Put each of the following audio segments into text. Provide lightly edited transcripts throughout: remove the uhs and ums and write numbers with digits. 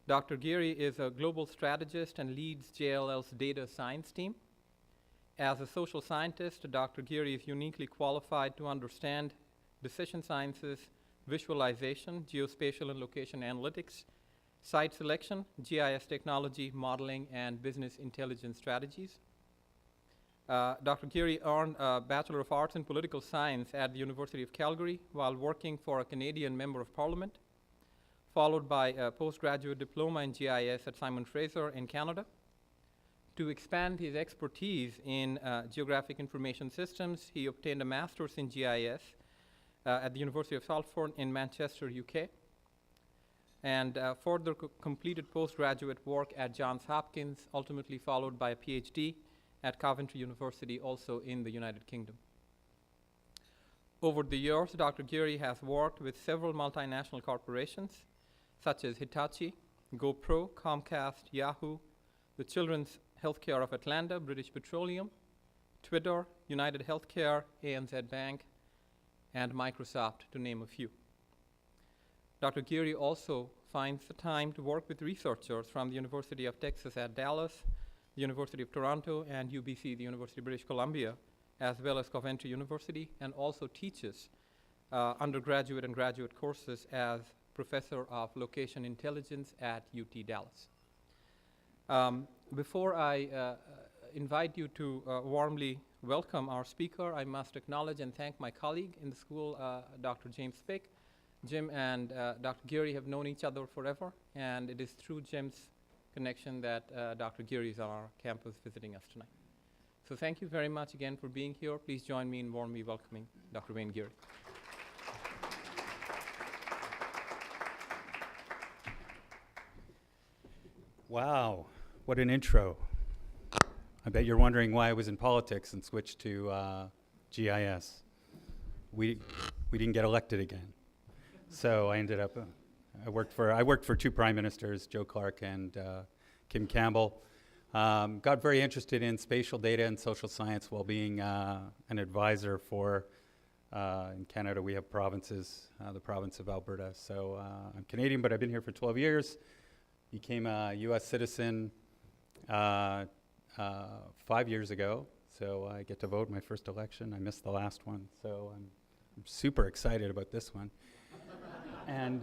Dr. Gearey is a global strategist and leads JLL's data science team. As a social scientist, Dr. Gearey is uniquely qualified to understand decision sciences, visualization, geospatial and location analytics, site selection, GIS technology, modeling, and business intelligence strategies. Dr. Gearey earned a Bachelor of Arts in Political Science at the University of Calgary while working for a Canadian Member of Parliament, followed by a postgraduate diploma in GIS at Simon Fraser in Canada. To expand his expertise in geographic information systems, he obtained a master's in GIS at the University of Salford in Manchester, UK, and further completed postgraduate work at Johns Hopkins, ultimately followed by a PhD at Coventry University, also in the United Kingdom. Over the years, Dr. Gearey has worked with several multinational corporations, such as Hitachi, GoPro, Comcast, Yahoo, the Children's Healthcare of Atlanta, British Petroleum, Twitter, United Healthcare, ANZ Bank, and Microsoft, to name a few. Dr. Gearey also finds the time to work with researchers from the University of Texas at Dallas, the University of Toronto, and UBC, the University of British Columbia, as well as Coventry University, and also teaches undergraduate and graduate courses as Professor of Location Intelligence at UT Dallas. Before I invite you to warmly welcome our speaker, I must acknowledge and thank my colleague in the school, Dr. James Pick. Jim and Dr. Gearey have known each other forever, and it is through Jim's connection that Dr. Gearey is on our campus visiting us tonight. So thank you very much again for being here. Please join me in warmly welcoming Dr. Wayne Gearey. Wow, what an intro. I bet you're wondering why I was in politics and switched to GIS. We didn't get elected again. So I ended up, I worked for two prime ministers, Joe Clark and Kim Campbell. Got very interested in spatial data and social science while being an advisor for, in Canada we have provinces, the province of Alberta. So I'm Canadian, but I've been here for 12 years. Became a US citizen 5 years ago. So I get to vote my first election. I missed the last one, so I'm super excited about this one. And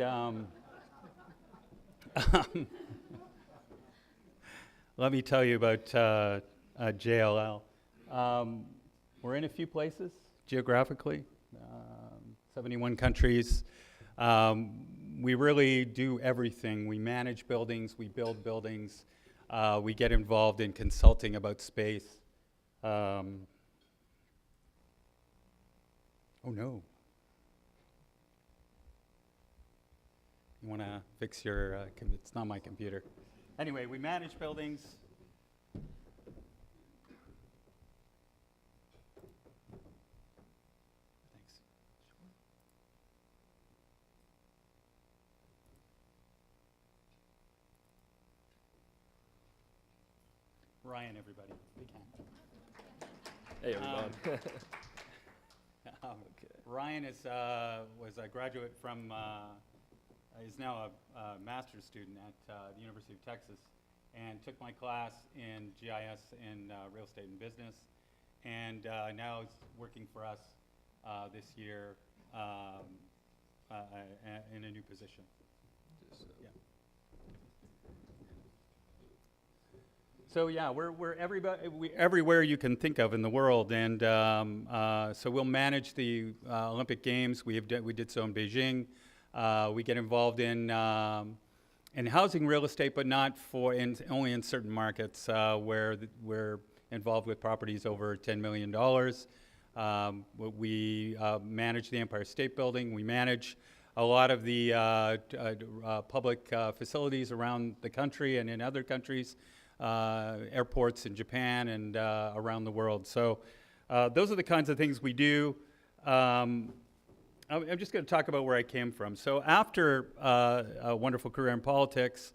let me tell you about JLL. We're in a few places geographically, 71 countries. We really do everything. We manage buildings, we build buildings, we get involved in consulting about space. Oh no. You want to fix your, it's not my computer. Anyway, we manage buildings. Thanks. Ryan, everybody. Big hand. Hey, everyone. Ryan is, was a graduate from, is now a master's student at the University of Texas, and took my class in GIS in real estate and business, and now is working for us this year in a new position. Yeah. So yeah, we're everywhere you can think of in the world, and so we'll manage the Olympic Games. We did so in Beijing. We get involved in housing real estate, but not only in certain markets where we're involved with properties over $10 million. We manage the Empire State Building. We manage a lot of the public facilities around the country and in other countries, airports in Japan and around the world. So those are the kinds of things we do. I'm just going to talk about where I came from. So after a wonderful career in politics,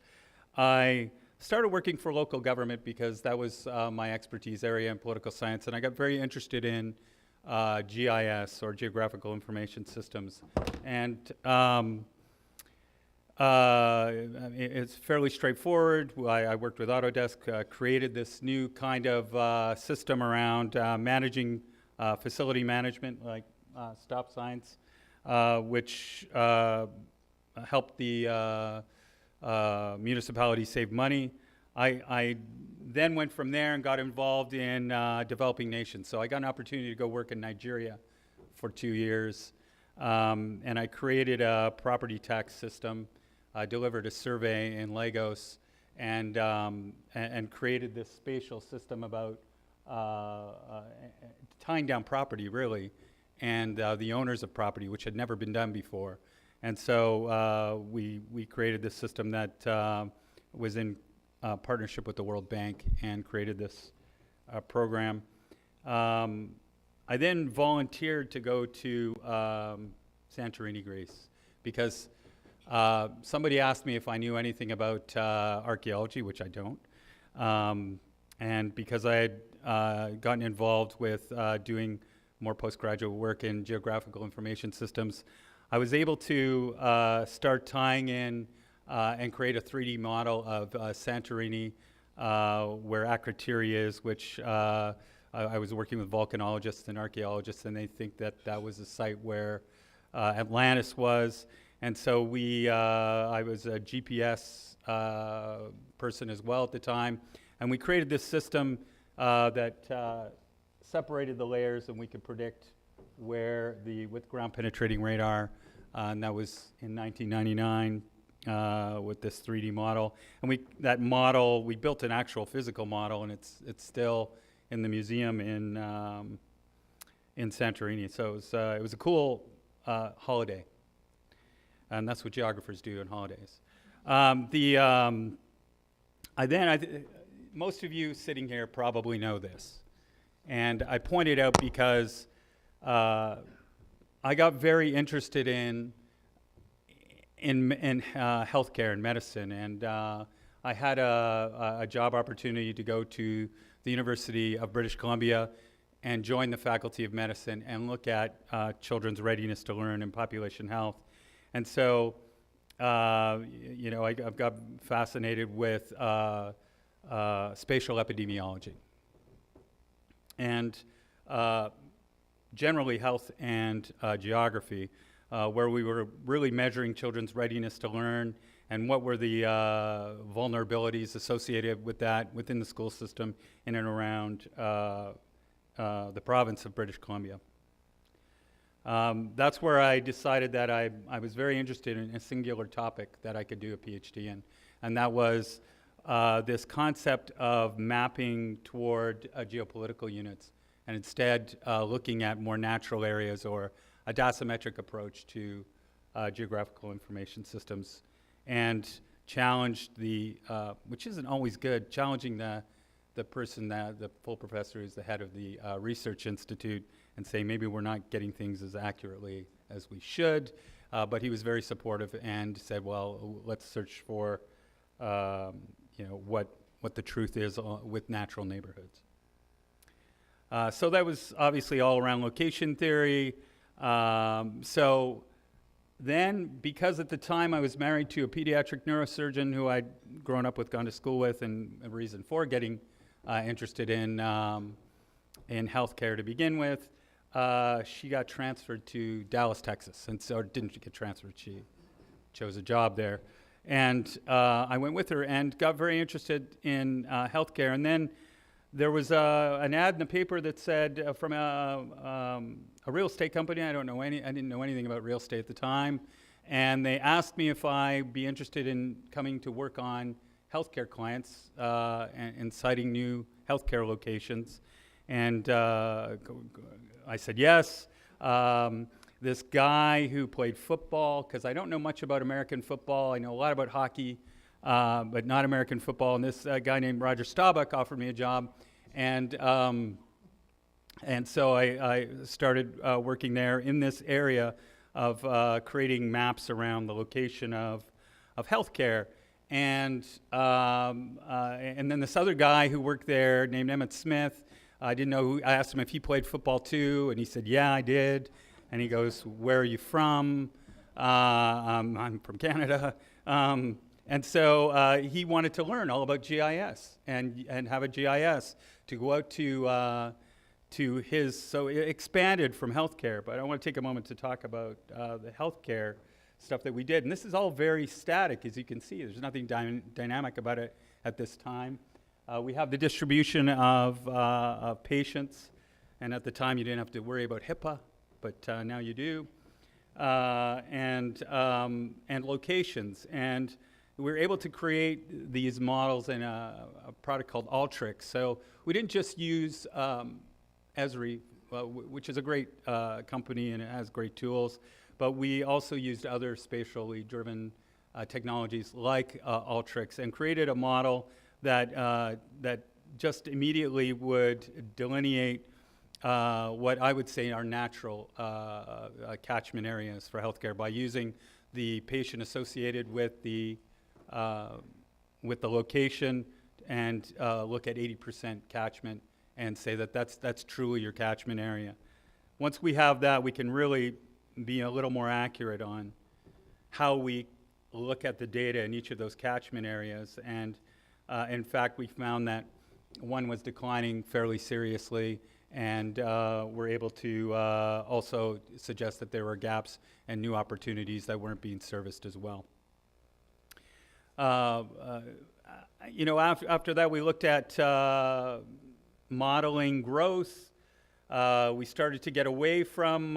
I started working for local government because that was my expertise area in political science, and I got very interested in GIS, or Geographical Information Systems. And it's fairly straightforward. I worked with Autodesk, created this new kind of system around managing facility management, like stop signs, which helped the municipality save money. I then went from there and got involved in developing nations. So I got an opportunity to go work in Nigeria for 2 years. And I created a property tax system, delivered a survey in Lagos, and created this spatial system about tying down property, really, and the owners of property, which had never been done before. And so we created this system that was in partnership with the World Bank and created this program. I then volunteered to go to Santorini, Greece, because somebody asked me if I knew anything about archaeology, which I don't. And because I had gotten involved with doing more postgraduate work in geographical information systems, I was able to start tying in and create a 3D model of Santorini, where Akrotiri is, which I was working with volcanologists and archaeologists, and they think that that was the site where Atlantis was. And so I was a GPS person as well at the time, and we created this system that separated the layers, and we could predict where with ground penetrating radar, and that was in 1999 with this 3D model. And we built an actual physical model, and it's still in the museum in Santorini. So it was a cool holiday, and that's what geographers do on holidays. Most of you sitting here probably know this, and I pointed out because I got very interested in healthcare and medicine, and I had a job opportunity to go to the University of British Columbia and join the Faculty of Medicine and look at children's readiness to learn and population health. And so, I've got fascinated with spatial epidemiology and generally health and geography, where we were really measuring children's readiness to learn and what were the vulnerabilities associated with that within the school system in and around the province of British Columbia. That's where I decided that I was very interested in a singular topic that I could do a PhD in, and that was this concept of mapping toward geopolitical units, and instead looking at more natural areas or a dosimetric approach to geographical information systems, and challenged which isn't always good, challenging the person, the full professor who's the head of the research institute, and say maybe we're not getting things as accurately as we should. But he was very supportive and said, well, let's search for what the truth is with natural neighborhoods. So that was obviously all around location theory. So then, because at the time I was married to a pediatric neurosurgeon who I'd grown up with, gone to school with, and a reason for getting interested in healthcare to begin with, she got transferred to Dallas, Texas, and so didn't get transferred. She chose a job there, and I went with her and got very interested in healthcare. And then there was an ad in the paper that said from a real estate company. I didn't know anything about real estate at the time, and they asked me if I'd be interested in coming to work on healthcare clients and citing new healthcare locations. And I said yes. This guy who played football, because I don't know much about American football. I know a lot about hockey, but not American football. And this guy named Roger Staubach offered me a job. And so I started working there in this area of creating maps around the location of healthcare. And then this other guy who worked there named Emmett Smith, I didn't know I asked him if he played football too, and he said, yeah, I did. And he goes, where are you from? I'm from Canada. And so he wanted to learn all about GIS and have a GIS to go out to his, so it expanded from healthcare, but I want to take a moment to talk about the healthcare stuff that we did. And this is all very static, as you can see. There's nothing dynamic about it at this time. We have the distribution of patients, and at the time you didn't have to worry about HIPAA, but now you do, and locations. And we were able to create these models in a product called Alteryx. So we didn't just use Esri, which is a great company and it has great tools, but we also used other spatially driven technologies like Alteryx and created a model that just immediately would delineate what I would say are natural catchment areas for healthcare by using the patient associated with the location and look at 80% catchment and say that that's truly your catchment area. Once we have that, we can really be a little more accurate on how we look at the data in each of those catchment areas. And in fact, we found that one was declining fairly seriously, and we're able to also suggest that there were gaps and new opportunities that weren't being serviced as well. After that, we looked at modeling growth. We started to get away from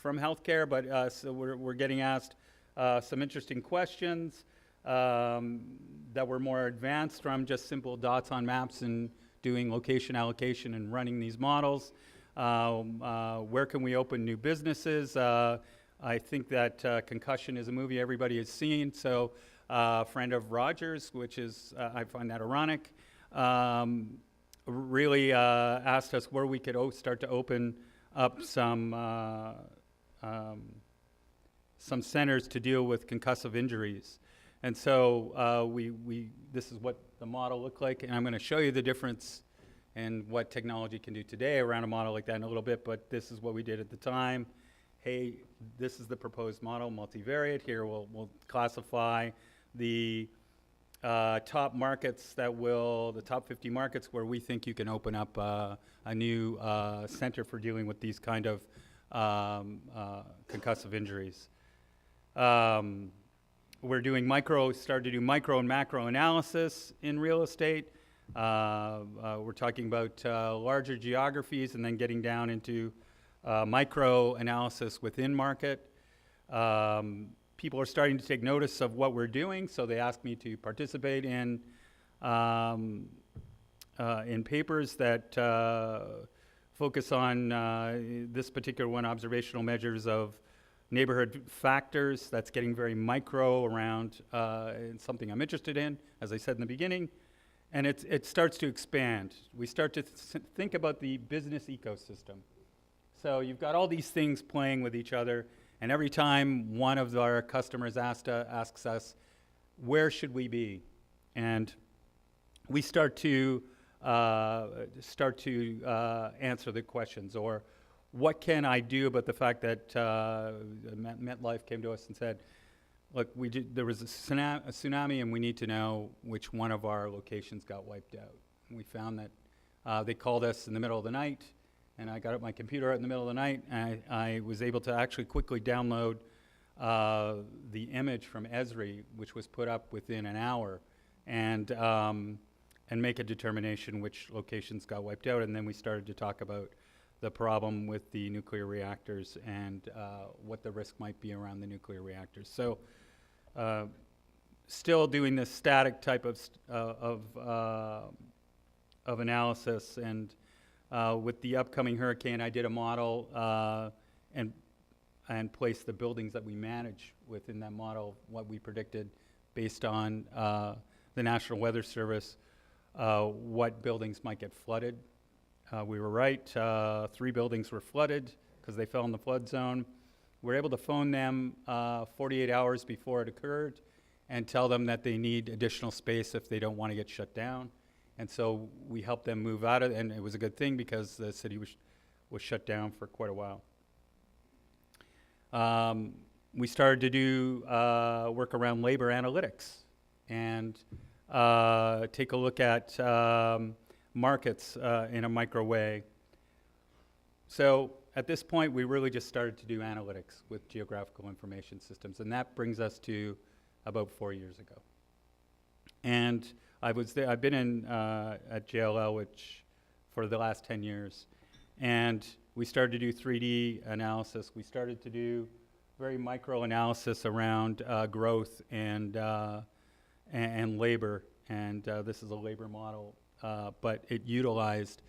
healthcare, but so we're getting asked some interesting questions that were more advanced from just simple dots on maps and doing location allocation and running these models. Where can we open new businesses? I think that Concussion is a movie everybody has seen, so a friend of Rogers, which is, I find that ironic, really asked us where we could start to open up some centers to deal with concussive injuries. And so this is what the model looked like, and I'm going to show you the difference and what technology can do today around a model like that in a little bit, but this is what we did at the time. Hey, this is the proposed model, multivariate. Here we'll classify the top markets the top 50 markets where we think you can open up a new center for dealing with these kind of concussive injuries. We're doing started to do micro and macro analysis in real estate. We're talking about larger geographies and then getting down into micro analysis within market. People are starting to take notice of what we're doing, so they asked me to participate in papers that focus on this particular one, observational measures of neighborhood factors. That's getting very micro around something I'm interested in, as I said in the beginning. And it starts to expand. We start to think about the business ecosystem. So you've got all these things playing with each other, and every time one of our customers asks us, where should we be? And we start to answer the questions, or what can I do about the fact that MetLife came to us and said, look, there was a tsunami and we need to know which one of our locations got wiped out. And we found that they called us in the middle of the night, and I got up my computer out in the middle of the night, and I was able to actually quickly download the image from Esri, which was put up within an hour, and make a determination which locations got wiped out. And then we started to talk about the problem with the nuclear reactors and what the risk might be around the nuclear reactors. So still doing this static type of analysis, and with the upcoming hurricane, I did a model and placed the buildings that we manage within that model, what we predicted based on the National Weather Service, what buildings might get flooded. We were right. 3 buildings were flooded because they fell in the flood zone. We were able to phone them 48 hours before it occurred and tell them that they need additional space if they don't want to get shut down. And so we helped them move out of it, and it was a good thing because the city was shut down for quite a while. we started to do work around labor analytics and take a look at markets in a micro way. So at this point, we really just started to do analytics with geographical information systems, and that brings us to about 4 years ago. And I've been in at JLL, which for the last 10 years, and we started to do 3D analysis. We started to do very micro analysis around growth and labor, and this is a labor model, but it utilized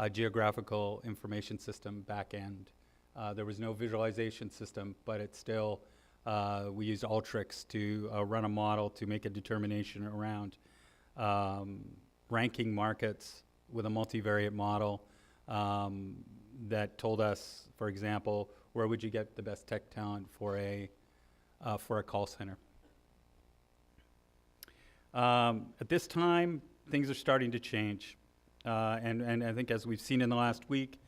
a geographical information system back end. There was no visualization system, but it still, we used Alteryx to run a model to make a determination around ranking markets with a multivariate model that told us, for example, where would you get the best tech talent for a call center. At this time, things are starting to change. And I think as we've seen in the last week,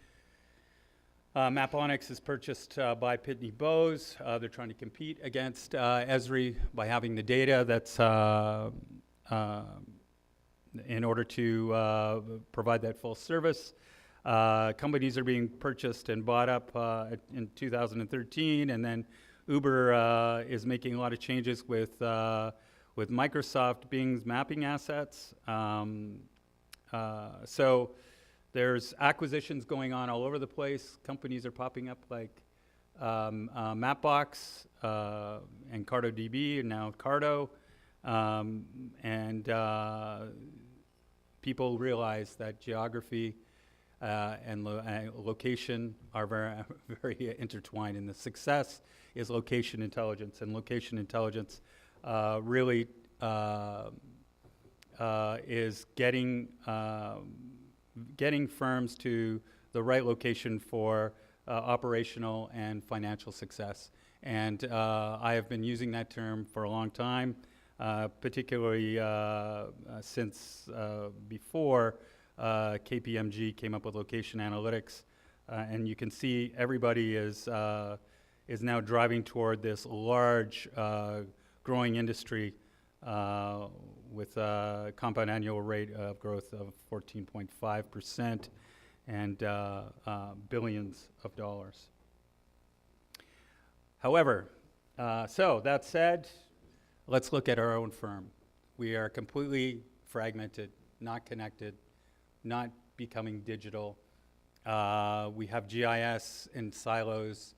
Maponics is purchased by Pitney Bowes. They're trying to compete against Esri by having the data that's in order to provide that full service. Companies are being purchased and bought up in 2013, and then Uber is making a lot of changes with Microsoft Bing's mapping assets. So there's acquisitions going on all over the place. Companies are popping up like Mapbox and CartoDB, and now Carto. People realize that geography and location are very intertwined, and the success is location intelligence, and location intelligence really is getting firms to the right location for operational and financial success. And I have been using that term for a long time, particularly since before KPMG came up with location analytics. And you can see everybody is now driving toward this large growing industry with a compound annual rate of growth of 14.5% and billions of dollars. However, so that said, let's look at our own firm. We are completely fragmented, not connected, not becoming digital. We have GIS in silos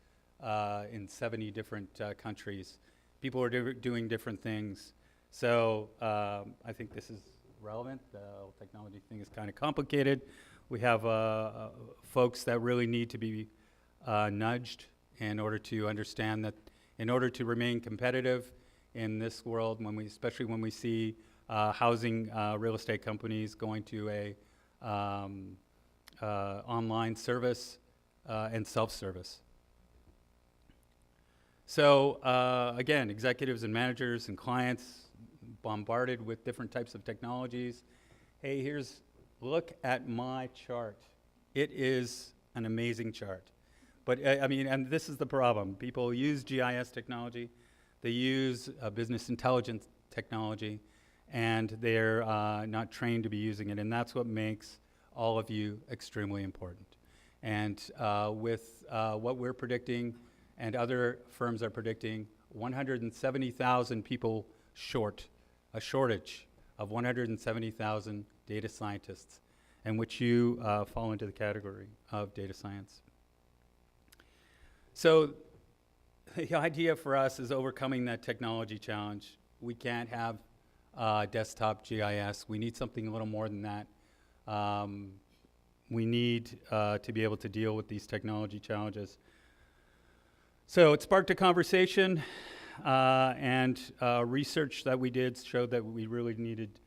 in 70 different countries. People are doing different things. So I think this is relevant. The technology thing is kind of complicated. We have folks that really need to be nudged in order to understand that in order to remain competitive in this world, especially when we see housing real estate companies going to a online service and self-service. So again, executives and managers and clients bombarded with different types of technologies. Hey, look at my chart. It is an amazing chart. But I mean, and this is the problem. People use GIS technology, they use business intelligence technology, and they're not trained to be using it. And that's what makes all of you extremely important. And with what we're predicting and other firms are predicting, 170,000 people short, a shortage of 170,000 data scientists, in which you fall into the category of data science. So the idea for us is overcoming that technology challenge. We can't have desktop GIS. We need something a little more than that. We need to be able to deal with these technology challenges. So it sparked a conversation, and research that we did showed that we really needed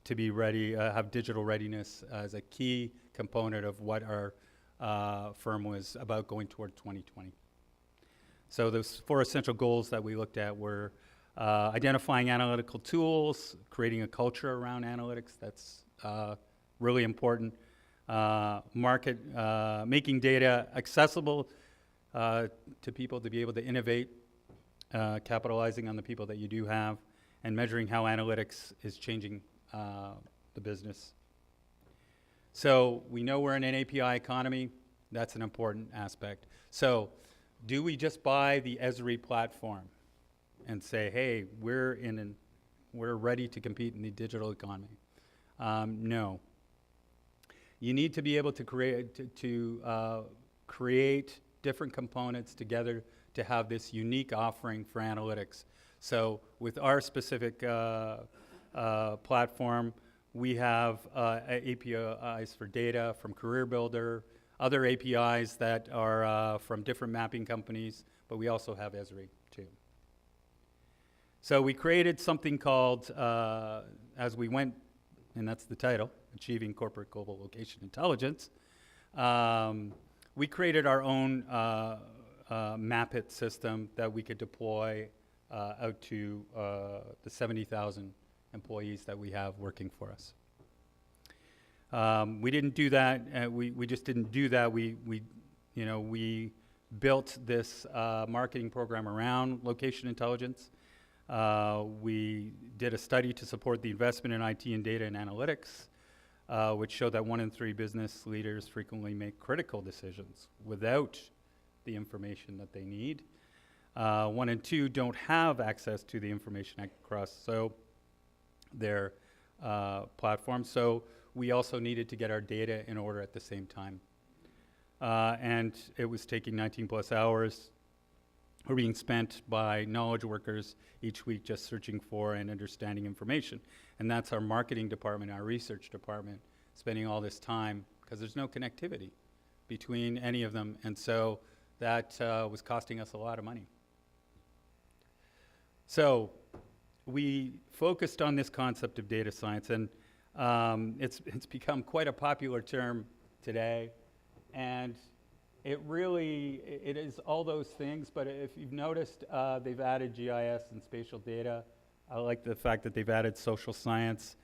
to be ready, have digital readiness as a key component of what our firm was about going toward 2020. So those 4 essential goals that we looked at were identifying analytical tools, creating a culture around analytics, that's really important, making data accessible to people to be able to innovate capitalizing on the people that you do have, and measuring how analytics is changing the business. So we know we're in an API economy. That's an important aspect. So do we just buy the Esri platform and say, hey, we're ready to compete in the digital economy? No. You need to be able to create different components together to have this unique offering for analytics. So with our specific platform, we have APIs for data from Career Builder, other APIs that are from different mapping companies, but we also have Esri too. So we created something called, as we went, and that's the title, Achieving Corporate Global Location Intelligence. We created our own Map-It system that we could deploy out to the 70,000 employees that we have working for us. We didn't do that. We just didn't do that. We built this marketing program around location intelligence. We did a study to support the investment in IT and data and analytics, which showed that 1 in 3 business leaders frequently make critical decisions without the information that they need. 1 in 2 don't have access to the information across their platform. So we also needed to get our data in order at the same time. And it was taking 19 plus hours were being spent by knowledge workers each week just searching for and understanding information. And that's our marketing department, our research department, spending all this time because there's no connectivity between any of them. And so that was costing us a lot of money. So we focused on this concept of data science, and it's become quite a popular term today. And it is all those things, but if you've noticed, they've added GIS and spatial data. I like the fact that they've added social science.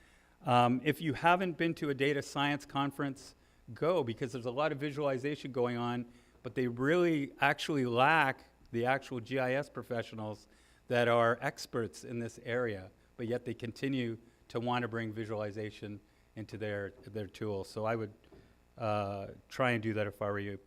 If you haven't been to a data science conference, go, because there's a lot of visualization going on, but they really actually lack the actual GIS professionals that are experts in this area, but yet they continue to want to bring visualization into their tools. So I would try and do that if I were you.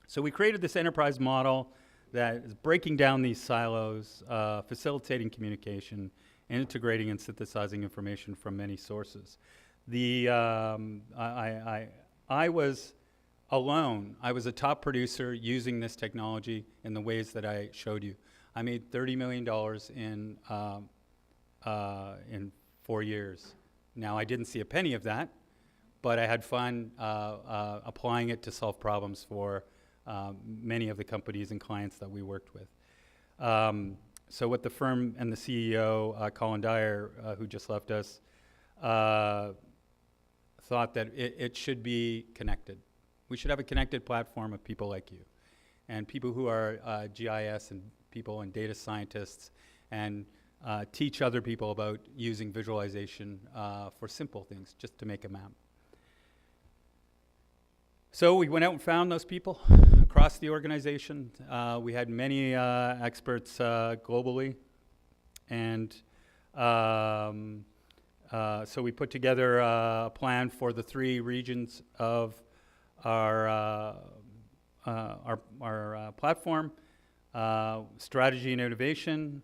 So we created this enterprise model that is breaking down these silos, facilitating communication, and integrating and synthesizing information from many sources. I was alone. I was a top producer using this technology in the ways that I showed you. I made $30 million in 4 years. Now, I didn't see a penny of that, but I had fun applying it to solve problems for many of the companies and clients that we worked with. So what the firm and the CEO, Colin Dyer, who just left us, thought that it should be connected. We should have a connected platform of people like you and people who are GIS and people and data scientists, and teach other people about using visualization for simple things, just to make a map. So we went out and found those people across the organization. We had many experts globally, and so we put together a plan for the 3 regions of our platform. Strategy and innovation,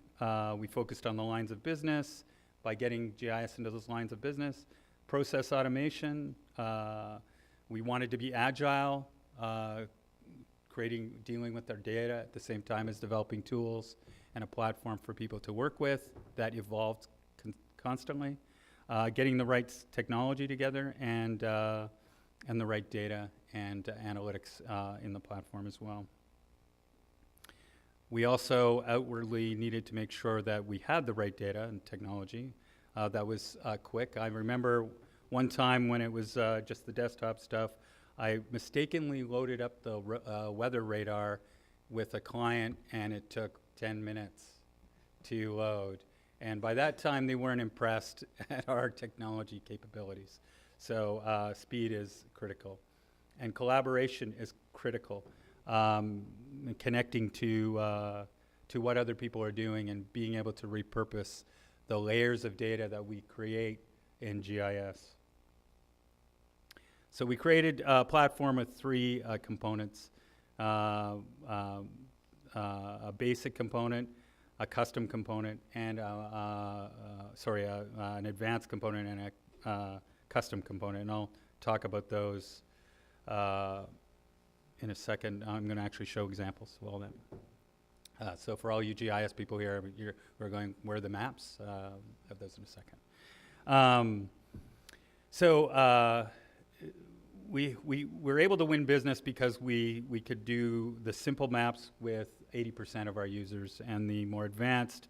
we focused on the lines of business by getting GIS into those lines of business. Process automation, we wanted to be agile, dealing with our data at the same time as developing tools and a platform for people to work with that evolved constantly. Getting the right technology together and the right data and analytics in the platform as well. We also outwardly needed to make sure that we had the right data and technology that was quick. I remember one time when it was just the desktop stuff, I mistakenly loaded up the weather radar with a client, and it took 10 minutes to load. And by that time, they weren't impressed at our technology capabilities. So speed is critical. And collaboration is critical. Connecting to to what other people are doing and being able to repurpose the layers of data that we create in GIS. So we created a platform with three components, a basic component, a custom component, and an advanced component and a custom component. And I'll talk about those in a second. I'm going to actually show examples of all that. So for all you GIS people here, we're going, where are the maps? Have those in a second. We were able to win business because we could do the simple maps with 80% of our users and the more advanced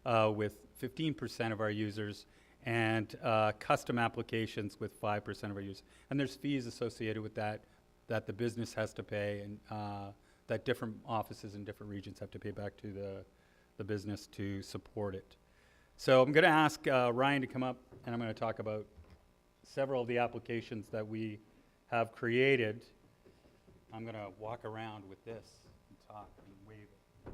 with 15% of our users, and custom applications with 5% of our users. And there's fees associated with that the business has to pay, and that different offices in different regions have to pay back to the business to support it. So I'm going to ask Ryan to come up, and I'm going to talk about several of the applications that we have created. I'm going to walk around with this and talk and wave it.